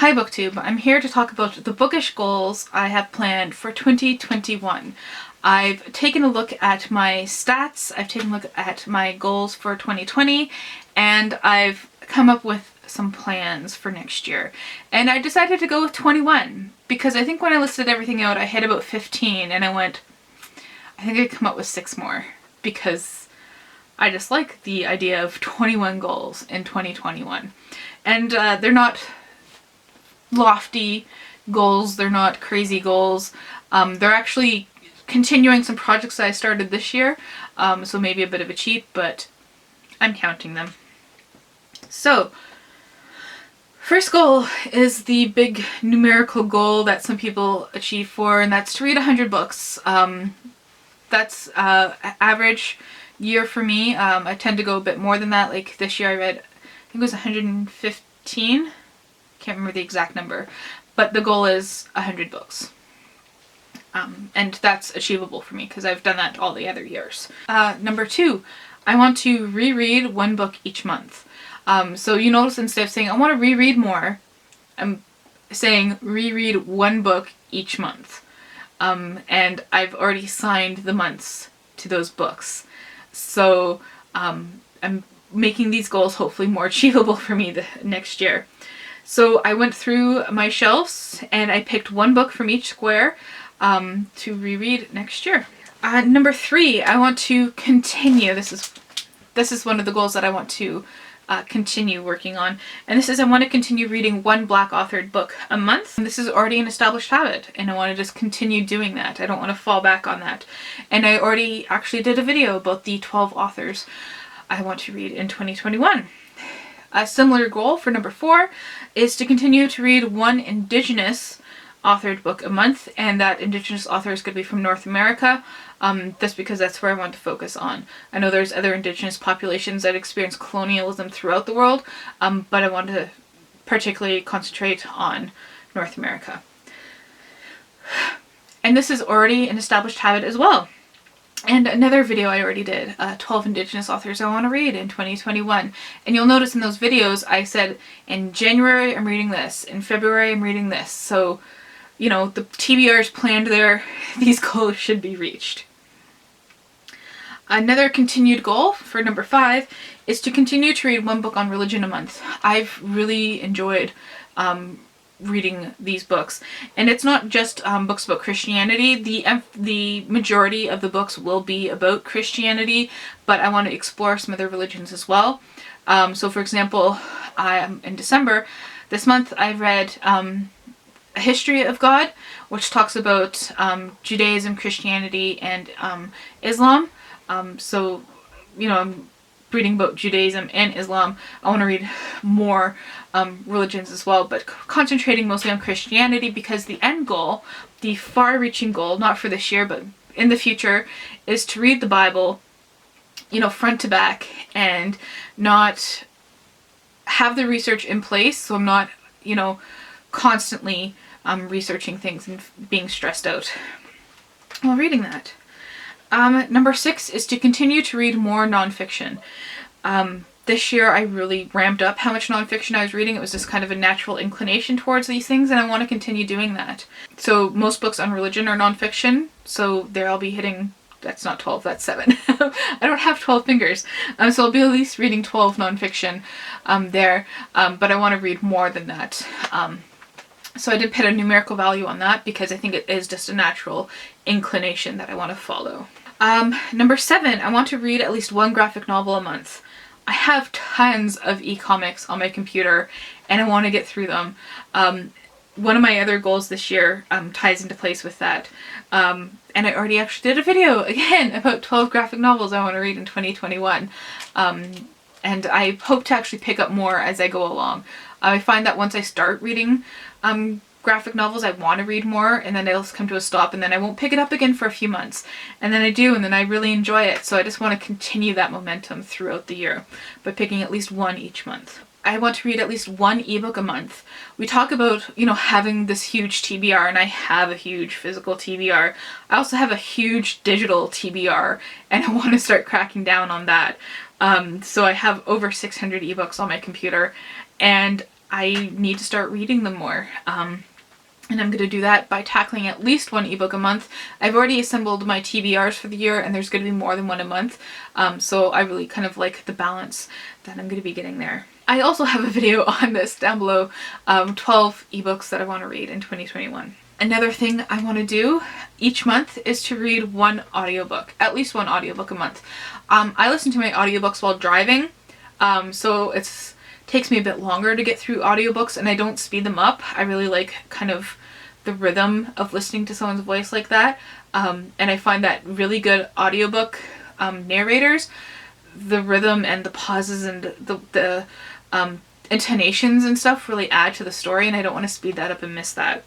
Hi BookTube, I'm here to talk about the bookish goals I have planned for 2021. I've taken a look at my stats, I've taken a look at my goals for 2020, and I've come up with some plans for next year. And I decided to go with 21 because I think when I listed everything out I hit about 15 and I went, I think I could come up with 6 more because I just like the idea of 21 goals in 2021. And they're not lofty goals, they're not crazy goals. They're actually continuing some projects that I started this year, so maybe a bit of a cheat, but I'm counting them. So, first goal is the big numerical goal that some people achieve for, and that's to read 100 books. That's average year for me. I tend to go a bit more than that. Like this year I read, I think it was 115. Can't remember the exact number, but the goal is 100 books. And that's achievable for me because I've done that all the other years. Number 2, I want to reread one book each month. So you notice instead of saying I want to reread more, I'm saying reread one book each month. And I've already signed the months to those books. So I'm making these goals hopefully more achievable for me the next year. So I went through my shelves and I picked one book from each square to reread next year. Number 3, I want to continue. This is one of the goals that I want to continue working on. And this is I want to continue reading one Black authored book a month. And this is already an established habit and I want to just continue doing that. I don't want to fall back on that. And I already actually did a video about the 12 authors I want to read in 2021. A similar goal for number 4 is to continue to read one indigenous authored book a month, and that indigenous author is going to be from North America. That's because that's where I want to focus on. I know there's other indigenous populations that experience colonialism throughout the world, but I want to particularly concentrate on North America. And this is already an established habit as well. And another video I already did, 12 indigenous authors I want to read in 2021. And you'll notice in those videos I said in January I'm reading this, in February I'm reading this. So, you know, the TBR is planned there. These goals should be reached. Another continued goal for number 5 is to continue to read one book on religion a month. I've really enjoyed reading these books, and it's not just books about Christianity. The majority of the books will be about Christianity, but I want to explore some other religions as well. So for example, in December this month I read A History of God, which talks about Judaism, Christianity, and Islam. So you know, I'm reading about Judaism and Islam. I want to read more religions as well, but concentrating mostly on Christianity because the end goal, the far-reaching goal, not for this year but in the future, is to read the Bible, you know, front to back and not have the research in place, so I'm not, you know, constantly researching things and being stressed out while reading that. Number 6 is to continue to read more nonfiction. This year I really ramped up how much nonfiction I was reading. It was just kind of a natural inclination towards these things, and I want to continue doing that. So most books on religion are nonfiction, so there I'll be hitting, that's not 12, that's 7. I don't have 12 fingers, so I'll be at least reading 12 nonfiction there, but I want to read more than that. So I did put a numerical value on that because I think it is just a natural inclination that I want to follow. Number 7, I want to read at least one graphic novel a month. I have tons of e-comics on my computer and I want to get through them. One of my other goals this year ties into place with that. And I already actually did a video again about 12 graphic novels I want to read in 2021. And I hope to actually pick up more as I go along. I find that once I start reading graphic novels I want to read more, and then it'll come to a stop and then I won't pick it up again for a few months. And then I do, and then I really enjoy it. So I just want to continue that momentum throughout the year by picking at least one each month. I want to read at least one ebook a month. We talk about, you know, having this huge TBR, and I have a huge physical TBR. I also have a huge digital TBR, and I want to start cracking down on that. So I have over 600 ebooks on my computer, and I need to start reading them more. And I'm going to do that by tackling at least one ebook a month. I've already assembled my TBRs for the year, and there's going to be more than one a month. So I really kind of like the balance that I'm going to be getting there. I also have a video on this down below, 12 ebooks that I want to read in 2021. Another thing I want to do each month is to read one audiobook, at least one audiobook a month. I listen to my audiobooks while driving, so it takes me a bit longer to get through audiobooks, and I don't speed them up. I really like kind of the rhythm of listening to someone's voice like that, and I find that really good audiobook narrators, the rhythm and the pauses and the intonations and stuff really add to the story, and I don't want to speed that up and miss that.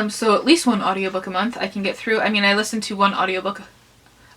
So at least one audiobook a month I can get through. I mean, I listen to one audiobook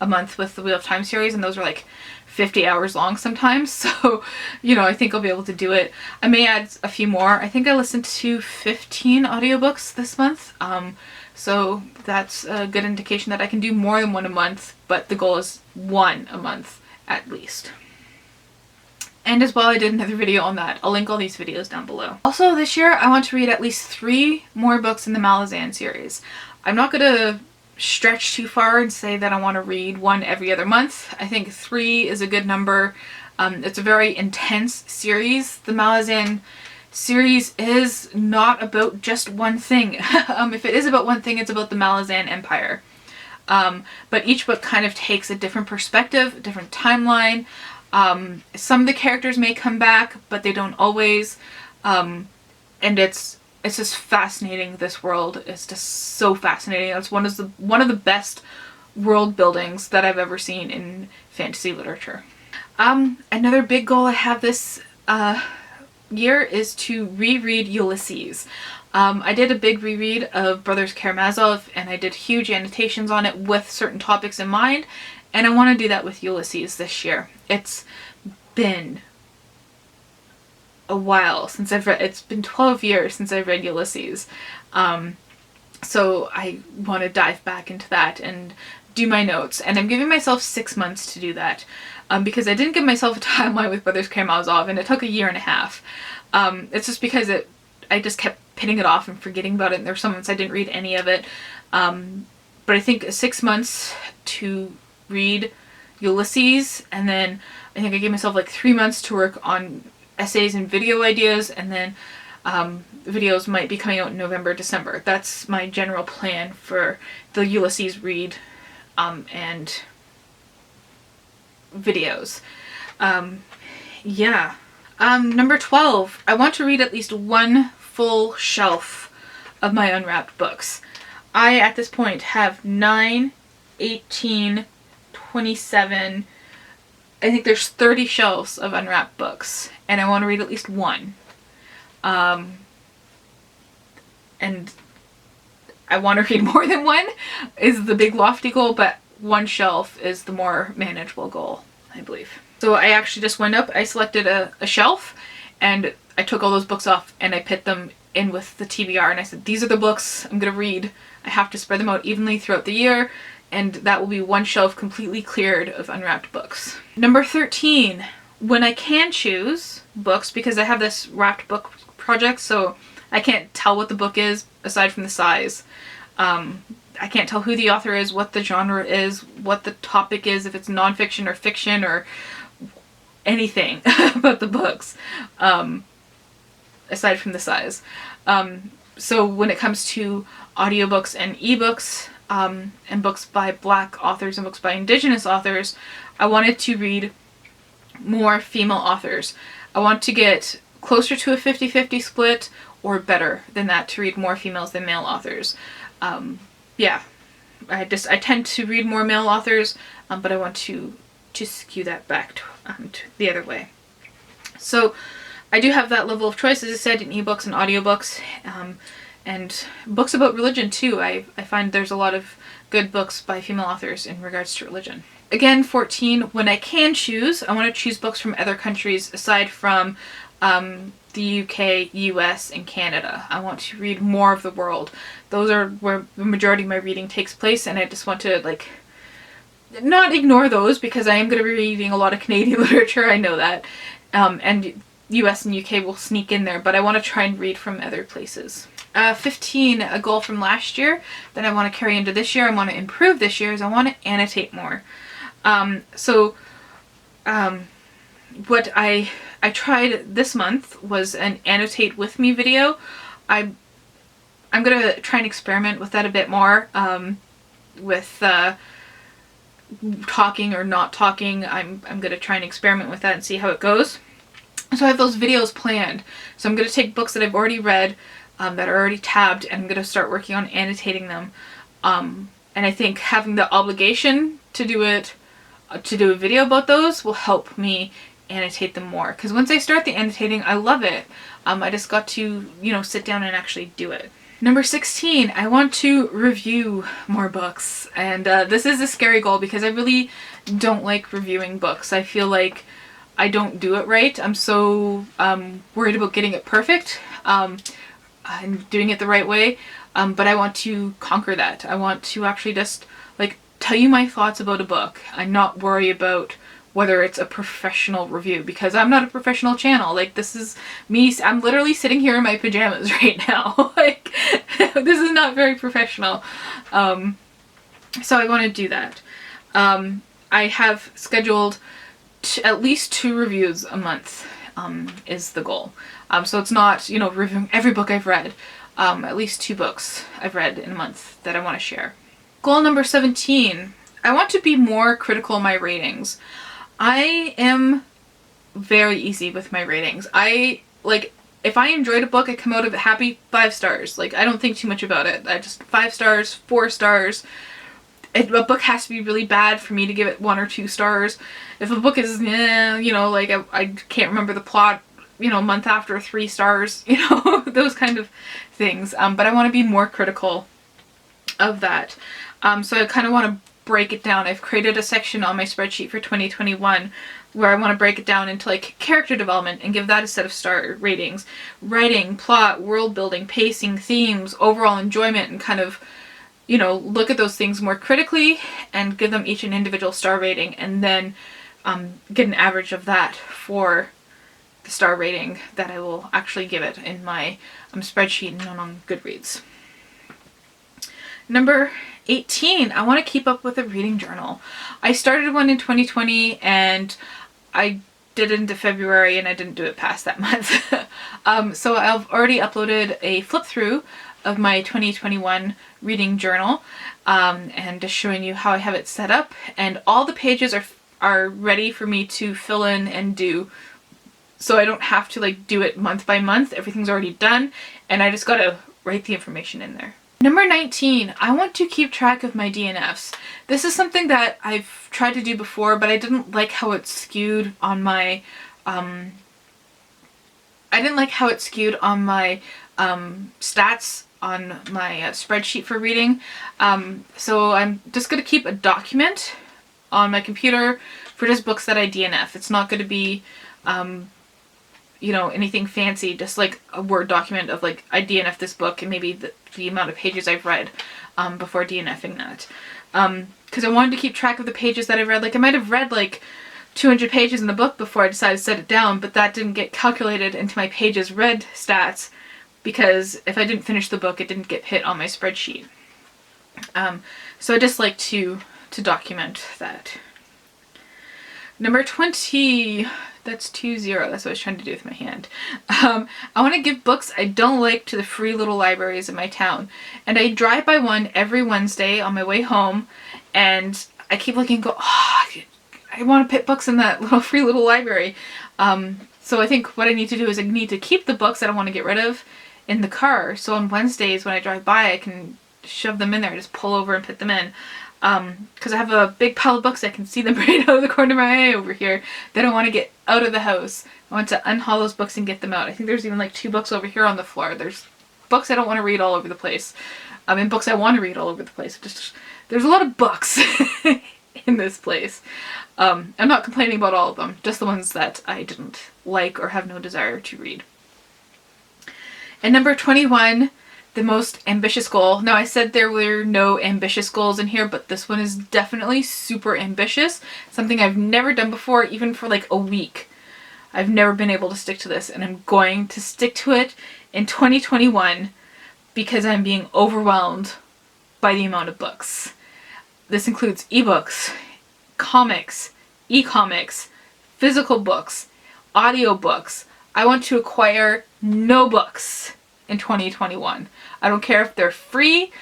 a month with the Wheel of Time series, and those are like 50 hours long sometimes, so you know, I think I'll be able to do it. I may add a few more. I think I listened to 15 audiobooks this month, so that's a good indication that I can do more than one a month, but the goal is one a month at least. And as well, I did another video on that. I'll link all these videos down below. Also this year, I want to read at least 3 more books in the Malazan series. I'm not going to stretch too far and say that I want to read one every other month. I think 3 is a good number. It's a very intense series. The Malazan series is not about just one thing. If it is about one thing, it's about the Malazan Empire. But each book kind of takes a different perspective, a different timeline. Some of the characters may come back, but they don't always. And it's just fascinating. This world is just so fascinating. It's one of the best world buildings that I've ever seen in fantasy literature. Another big goal I have this year is to reread Ulysses. I did a big reread of Brothers Karamazov, and I did huge annotations on it with certain topics in mind, and I want to do that with Ulysses this year. It's been a while since I've read, it's been 12 years since I've read Ulysses. So I want to dive back into that and do my notes, and I'm giving myself 6 months to do that, because I didn't give myself a timeline with Brothers Karamazov, and it took 1.5 years. It's just because I just kept putting it off and forgetting about it, and there were some months I didn't read any of it. But I think 6 months to read Ulysses, and then I think I gave myself like 3 months to work on essays and video ideas, and then videos might be coming out in November, December. That's my general plan for the Ulysses read and videos. Yeah. Number 12, I want to read at least one full shelf of my unwrapped books. I, at this point, have 9, 18, 27, I think there's 30 shelves of unwrapped books, and I want to read at least one. And I want to read more than one is the big lofty goal, but one shelf is the more manageable goal, I believe. So I actually just went up, I selected a shelf, and I took all those books off and I put them in with the TBR, and I said, these are the books I'm going to read. I have to spread them out evenly throughout the year, and that will be one shelf completely cleared of unwrapped books. Number 13, when I can choose books, because I have this wrapped book project, so I can't tell what the book is aside from the size. I can't tell who the author is, what the genre is, what the topic is, if it's nonfiction or fiction or anything about the books, aside from the size. So when it comes to audiobooks and ebooks, and books by Black authors and books by Indigenous authors, I wanted to read more female authors. I want to get closer to a 50-50 split, or better than that, to read more females than male authors. Yeah, I tend to read more male authors, but I want to skew that back to the other way. So I do have that level of choice, as I said, in ebooks and audiobooks, and books about religion too. I find there's a lot of good books by female authors in regards to religion. Again, 14, when I can choose, I want to choose books from other countries aside from the UK, US, and Canada. I want to read more of the world. Those are where the majority of my reading takes place, and I just want to, like, not ignore those, because I am going to be reading a lot of Canadian literature, I know that. And US and UK will sneak in there, but I want to try and read from other places. 15, a goal from last year that I want to carry into this year, I want to improve this year, is I want to annotate more. What I tried this month was an annotate with me video. I'm gonna try and experiment with that a bit more, with talking or not talking. I'm gonna try and experiment with that and see how it goes. So I have those videos planned. So I'm gonna take books that I've already read, that are already tabbed, and I'm gonna start working on annotating them. And I think having the obligation to do it, to do a video about those, will help me annotate them more. Because once I start the annotating, I love it. I just got to, you know, sit down and actually do it. Number 16, I want to review more books. And this is a scary goal because I really don't like reviewing books. I feel like I don't do it right. I'm so worried about getting it perfect and doing it the right way. But I want to conquer that. I want to actually just like tell you my thoughts about a book and not worry about whether it's a professional review, because I'm not a professional channel. Like, this is me, I'm literally sitting here in my pajamas right now. Like, this is not very professional. So I want to do that. I have scheduled at least 2 reviews a month, is the goal. So it's not, you know, reviewing every book I've read. At least 2 books I've read in a month that I want to share. Goal number 17, I want to be more critical in my ratings. I am very easy with my ratings. If I enjoyed a book, I come out of it happy, 5 stars. Like, I don't think too much about it. I just 5 stars, 4 stars. A book has to be really bad for me to give it 1 or 2 stars. If a book is, you know, like I can't remember the plot, you know, a month after, 3 stars, you know, those kind of things. But I want to be more critical of that. So I kind of want to break it down. I've created a section on my spreadsheet for 2021 where I want to break it down into like character development and give that a set of star ratings. Writing, plot, world building, pacing, themes, overall enjoyment, and kind of, you know, look at those things more critically and give them each an individual star rating, and then get an average of that for the star rating that I will actually give it in my spreadsheet and on Goodreads. Number 18, I want to keep up with a reading journal. I started one in 2020 and I did it into February and I didn't do it past that month. So I've already uploaded a flip through of my 2021 reading journal, and just showing you how I have it set up, and all the pages are ready for me to fill in and do, so I don't have to like do it month by month. Everything's already done and I just gotta write the information in there. Number 19, I want to keep track of my DNFs. This is something that I've tried to do before, but I didn't like how it skewed on my stats on my spreadsheet for reading. So I'm just going to keep a document on my computer for just books that I DNF. It's not going to be, you know, anything fancy, just like a Word document of like, I DNF this book and maybe the amount of pages I've read before DNFing that. Because I wanted to keep track of the pages that I've read. Like, I might have read like 200 pages in the book before I decided to set it down, but that didn't get calculated into my pages read stats, because if I didn't finish the book, it didn't get hit on my spreadsheet. So I just like to document that. Number 20, that's 20, that's what I was trying to do with my hand. I want to give books I don't like to the free little libraries in my town. And I drive by one every Wednesday on my way home, and I keep looking and go, oh, I want to put books in that little free little library. So I think what I need to do is I need to keep the books that I want to get rid of in the car, so on Wednesdays when I drive by I can shove them in there, just pull over and put them in. Because I have a big pile of books, I can see them right out of the corner of my eye over here that I want to get out of the house. I want to unhaul those books and get them out. I think there's even like 2 books over here on the floor. There's books I don't want to read all over the place. And books I want to read all over the place. Just, there's a lot of books in this place. I'm not complaining about all of them, just the ones that I didn't like or have no desire to read. And number 21, the most ambitious goal. Now, I said there were no ambitious goals in here, but this one is definitely super ambitious. Something I've never done before, even for like a week. I've never been able to stick to this, and I'm going to stick to it in 2021 because I'm being overwhelmed by the amount of books. This includes ebooks, comics, e-comics, physical books, audiobooks. I want to acquire no books in 2021. I don't care if they're free.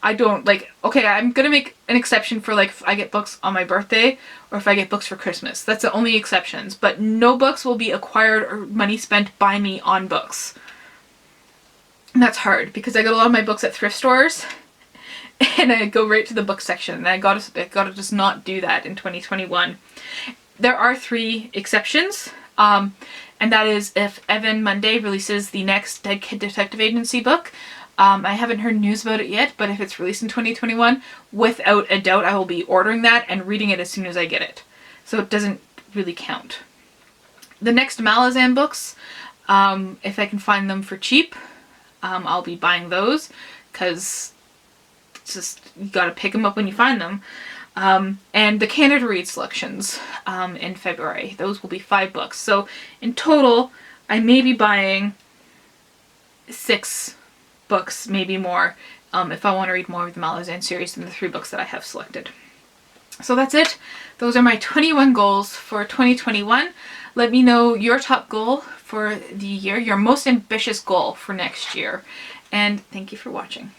I don't like, okay, I'm gonna make an exception for like if I get books on my birthday or if I get books for Christmas. That's the only exceptions, but no books will be acquired or money spent by me on books. And that's hard because I get a lot of my books at thrift stores and I go right to the book section, and I gotta just not do that in 2021. There are 3 exceptions, and that is if Evan Monday releases the next Dead Kid Detective Agency book. I haven't heard news about it yet, but if it's released in 2021, without a doubt I will be ordering that and reading it as soon as I get it. So it doesn't really count. The next Malazan books, if I can find them for cheap, I'll be buying those, because it's just, you gotta pick them up when you find them. And the Canada Read selections in February. Those will be 5 books. So in total, I may be buying 6 books, maybe more, if I want to read more of the Malazan series than the 3 books that I have selected. So that's it. Those are my 21 goals for 2021. Let me know your top goal for the year, your most ambitious goal for next year. And thank you for watching.